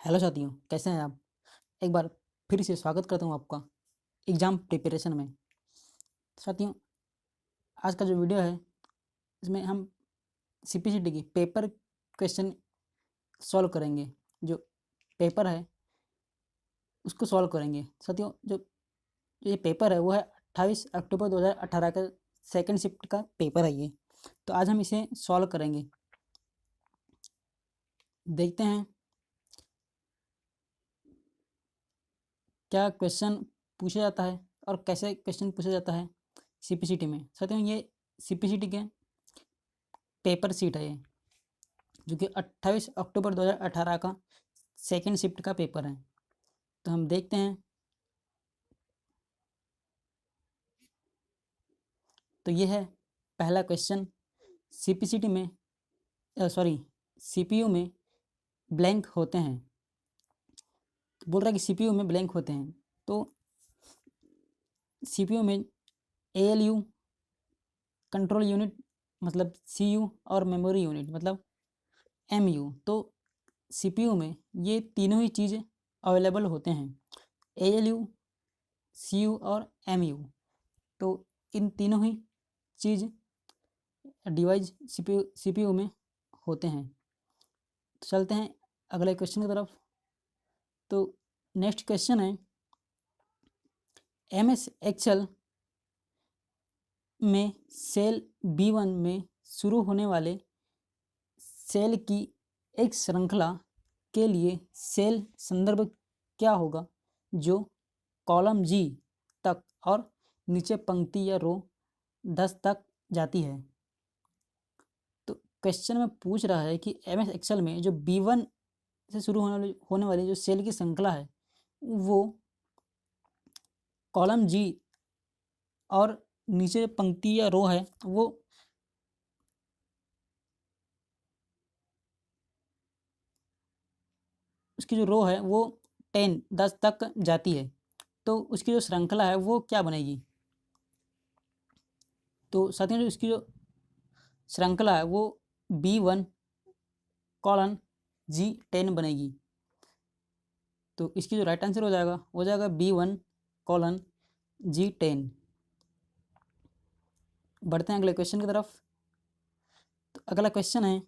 Hello साथियों, कैसे हैं आप। एक बार फिर से स्वागत करता हूं आपका एग्ज़ाम प्रिपरेशन में। साथियों, आज का जो वीडियो है इसमें हम सीपीसीटी की पेपर क्वेश्चन सॉल्व करेंगे। जो पेपर है उसको सॉल्व करेंगे। साथियों, जो ये पेपर है वो है 28 अक्टूबर 2018 का सेकंड शिफ्ट का पेपर है ये। तो आज हम इसे सॉल्व करेंगे। देखते हैं क्या क्वेश्चन पूछा जाता है और कैसे क्वेश्चन पूछा जाता है सीपीसीटी में। साथियों, ये सीपीसीटी के पेपर सीट है ये, जो कि 28 अक्टूबर 2018 का सेकंड शिफ्ट का पेपर है। तो हम देखते हैं। तो ये है पहला क्वेश्चन। सीपीसीटी में सॉरी सीपीयू में ब्लैंक होते हैं। तो बोल रहा है कि सीपीयू में ब्लैंक होते हैं। तो सीपीयू में एएलयू, कंट्रोल यूनिट मतलब सीयू, और मेमोरी यूनिट मतलब एमयू। तो सीपीयू में ये तीनों ही चीज़ अवेलेबल होते हैं, एएलयू, सीयू और एमयू। तो इन तीनों ही चीज़ डिवाइस सीपीयू में होते हैं। तो चलते हैं अगले क्वेश्चन की तरफ। तो नेक्स्ट क्वेश्चन है, एमएस एक्सेल में सेल B1 में शुरू होने वाले सेल की एक श्रृंखला के लिए सेल संदर्भ क्या होगा जो कॉलम जी तक और नीचे पंक्ति या रो 10 तक जाती है। तो क्वेश्चन में पूछ रहा है कि एमएस एक्सेल में जो B1 से शुरू होने वाली जो सेल की श्रृंखला है वो कॉलम जी और नीचे पंक्ति या रो है वो उसकी जो रो है वो 10 तक जाती है। तो उसकी जो श्रृंखला है वो क्या बनेगी। तो साथियों, जो इसकी जो श्रृंखला है वो B1 कॉलन G10 बनेगी। तो इसकी जो राइट आंसर हो जाएगा B1 कॉलन G10। बढ़ते हैं अगले क्वेश्चन की तरफ। तो अगला क्वेश्चन है,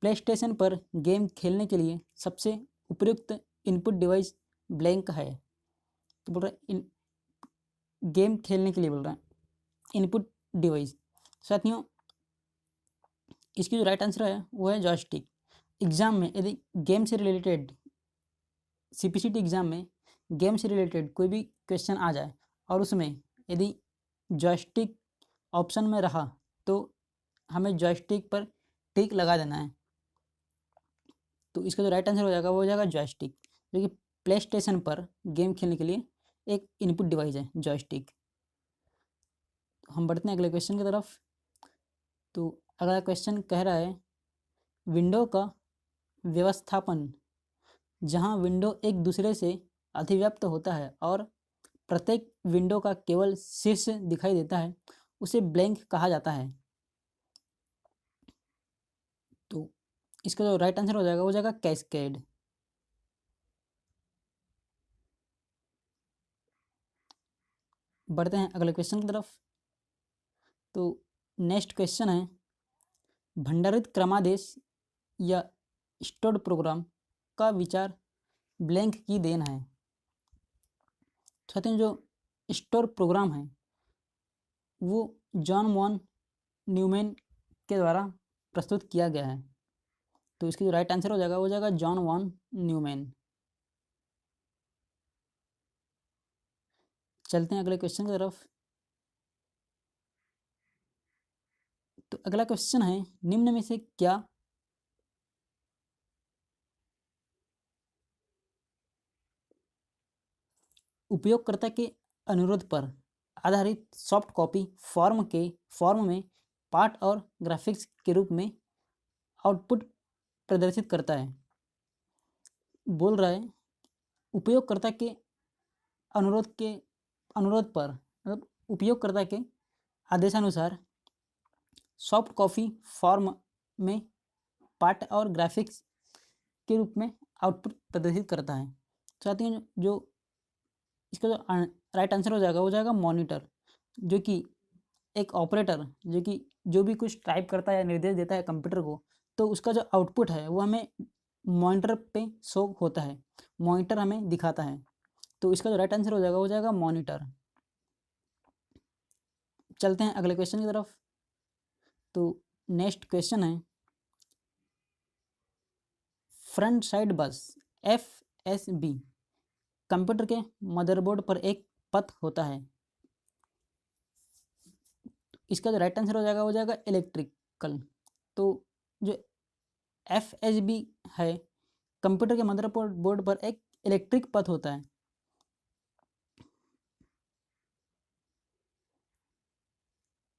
प्ले स्टेशन पर गेम खेलने के लिए सबसे उपयुक्त इनपुट डिवाइस ब्लैंक है। तो बोल रहा है गेम खेलने के लिए बोल रहा है इनपुट डिवाइस। साथियों, इसकी जो राइट आंसर है वो है जॉयस्टिक। एग्जाम में यदि गेम से रिलेटेड सीपीसीटी एग्जाम में गेम से रिलेटेड कोई भी क्वेश्चन आ जाए और उसमें यदि जॉयस्टिक ऑप्शन में रहा तो हमें जॉयस्टिक पर टिक लगा देना है। तो इसका जो राइट आंसर हो जाएगा वो हो जाएगा जॉयस्टिक, जो कि प्ले स्टेशन पर गेम खेलने के लिए एक इनपुट डिवाइस है जॉयस्टिक। हम बढ़ते हैं अगले क्वेश्चन की तरफ। तो अगला क्वेश्चन कह रहा है, विंडो का व्यवस्थापन जहां विंडो एक दूसरे से अधिव्याप्त होता है और प्रत्येक विंडो का केवल शीर्ष दिखाई देता है उसे ब्लैंक कहा जाता है। तो इसका जो राइट आंसर हो जाएगा कैस्केड। बढ़ते हैं अगले क्वेश्चन की तरफ। तो नेक्स्ट क्वेश्चन है, भंडारित क्रमादेश या स्टोर्ड प्रोग्राम का विचार ब्लैंक की देन है। साथियों, जो स्टोर प्रोग्राम है वो जॉन वॉन न्यूमैन के द्वारा प्रस्तुत किया गया है। तो इसकी जो राइट आंसर हो जाएगा जॉन वॉन न्यूमैन। चलते हैं अगले क्वेश्चन की तरफ। तो अगला क्वेश्चन है, निम्न में से क्या उपयोगकर्ता के अनुरोध पर आधारित सॉफ्ट कॉपी फॉर्म में पाठ और ग्राफिक्स के रूप में आउटपुट प्रदर्शित करता है। बोल रहा है उपयोगकर्ता के अनुरोध पर मतलब उपयोगकर्ता के आदेशानुसार सॉफ्ट कॉपी फॉर्म में पाठ और ग्राफिक्स के रूप में आउटपुट प्रदर्शित करता है। साथियों, जो इसका जो राइट आंसर हो जाएगा वो जाएगा मॉनिटर, जो कि एक ऑपरेटर जो कि जो भी कुछ टाइप करता है या निर्देश देता है कंप्यूटर को, तो उसका जो आउटपुट है वो हमें मॉनिटर पे शो होता है, मॉनिटर हमें दिखाता है। तो इसका जो राइट आंसर हो जाएगा वो जाएगा मॉनिटर। चलते हैं अगले क्वेश्चन की तरफ। तो नेक्स्ट क्वेश्चन है, फ्रंट साइड बस FSB कंप्यूटर के मदरबोर्ड पर एक पथ होता है। इसका जो राइट आंसर हो जाएगा वो जाएगा इलेक्ट्रिकल। तो जो FSB है, कंप्यूटर के मदरबोर्ड पर एक इलेक्ट्रिक पथ होता है।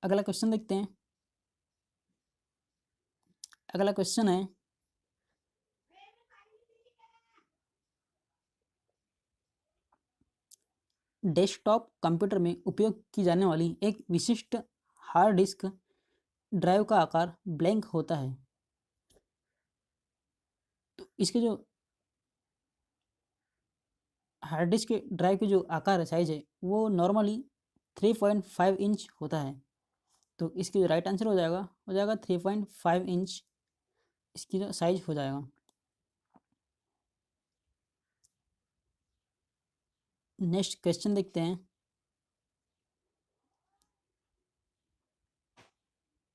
अगला क्वेश्चन देखते हैं। अगला क्वेश्चन है, डेस्कटॉप कंप्यूटर में उपयोग की जाने वाली एक विशिष्ट हार्ड डिस्क ड्राइव का आकार ब्लैंक होता है। तो इसके जो हार्ड डिस्क के ड्राइव के जो आकार है, साइज है, वो नॉर्मली 3.5 इंच होता है। तो इसकी जो राइट आंसर हो जाएगा 3.5 इंच इसकी जो साइज हो जाएगा। नेक्स्ट क्वेश्चन देखते हैं।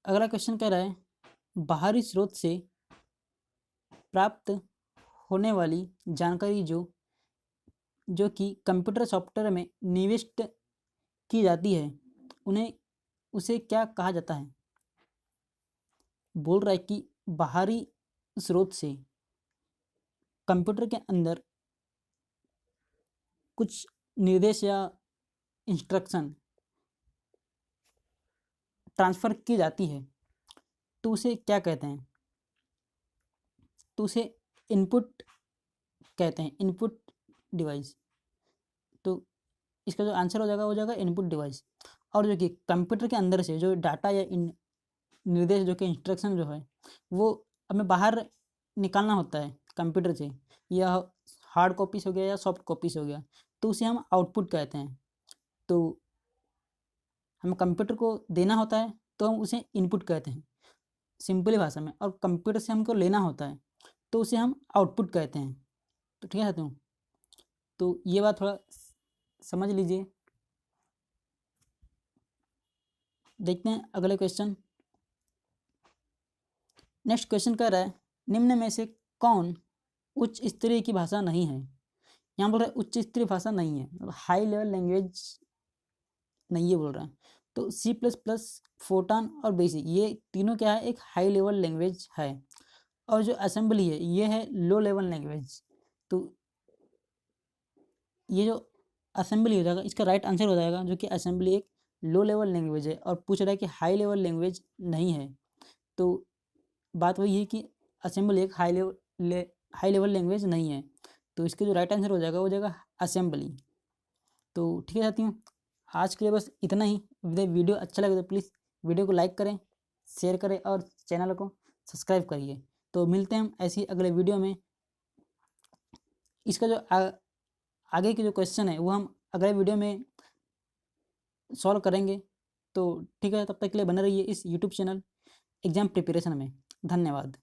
अगला क्वेश्चन कह रहा है, बाहरी स्रोत से प्राप्त होने वाली जानकारी जो कि कंप्यूटर सॉफ्टवेयर में निविष्ट की जाती है, उसे क्या कहा जाता है? बोल रहा है कि बाहरी स्रोत से कंप्यूटर के अंदर कुछ निर्देश या इंस्ट्रक्शन ट्रांसफ़र की जाती है, तो उसे क्या कहते हैं? तो उसे इनपुट कहते हैं, इनपुट डिवाइस। तो इसका जो आंसर हो जाएगा वो जाएगा इनपुट डिवाइस। और जो कि कंप्यूटर के अंदर से जो डाटा या निर्देश जो कि इंस्ट्रक्शन जो है वो हमें बाहर निकालना होता है कंप्यूटर से, या हार्ड कॉपीज़ हो गया या सॉफ्ट कॉपीज़ हो गया, तो उसे हम आउटपुट कहते हैं। तो हमें कंप्यूटर को देना होता है तो हम उसे इनपुट कहते हैं सिंपली भाषा में, और कंप्यूटर से हमको लेना होता है तो उसे हम आउटपुट कहते हैं। तो ठीक है साथियों, तो ये बात थोड़ा समझ लीजिए। देखते हैं अगले क्वेश्चन। नेक्स्ट क्वेश्चन कह रहा है, निम्न में से कौन उच्च स्तरीय की भाषा नहीं है? यहाँ बोल रहा है उच्च स्तरीय भाषा नहीं है, मतलब हाई लेवल लैंग्वेज नहीं है बोल रहा है। तो C++, फोर्टान और बेसिक, ये तीनों क्या है, एक हाई लेवल लैंग्वेज है। और जो असेंबली है ये है लो लेवल लैंग्वेज। तो ये जो असेंबली हो जाएगा इसका राइट आंसर हो जाएगा, जो कि असेंबली एक लो लेवल लैंग्वेज है, और पूछ रहा है कि हाई लेवल लैंग्वेज नहीं है। तो बात वही है कि असेंबली एक हाई लेवल लैंग्वेज नहीं है। तो इसके जो राइट आंसर हो जाएगा वो जाएगा असेंबली। तो ठीक है साथियों, आज के लिए बस इतना ही। यदि वीडियो अच्छा लगे तो प्लीज़ वीडियो को लाइक करें, शेयर करें और चैनल को सब्सक्राइब करिए। तो मिलते हैं हम ऐसी अगले वीडियो में। इसका जो आगे के जो क्वेश्चन है वो हम अगले वीडियो में सॉल्व करेंगे। तो ठीक है, तब तक के लिए बने रहिए इस यूट्यूब चैनल एग्ज़ाम प्रिपरेशन में। धन्यवाद।